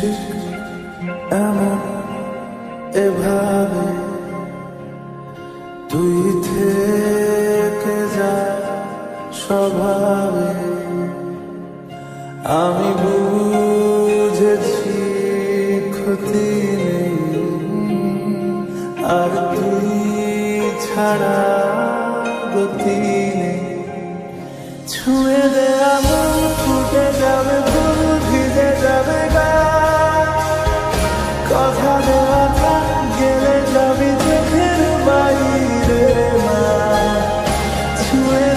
ঠিক এমন এভাবে তুই থেকে যা স্বভাবে। আমি বুঝেছি ক্ষতি নেই, আর তুই ছাড়া গতি নেই। ছুঁয়ে দে আমন ফুটে যাবে ফুল, ভিজে যাবে গা। কথা দেওয়া থাক গেলে যাবি চোখের বাইরে মা। ছুঁয়ে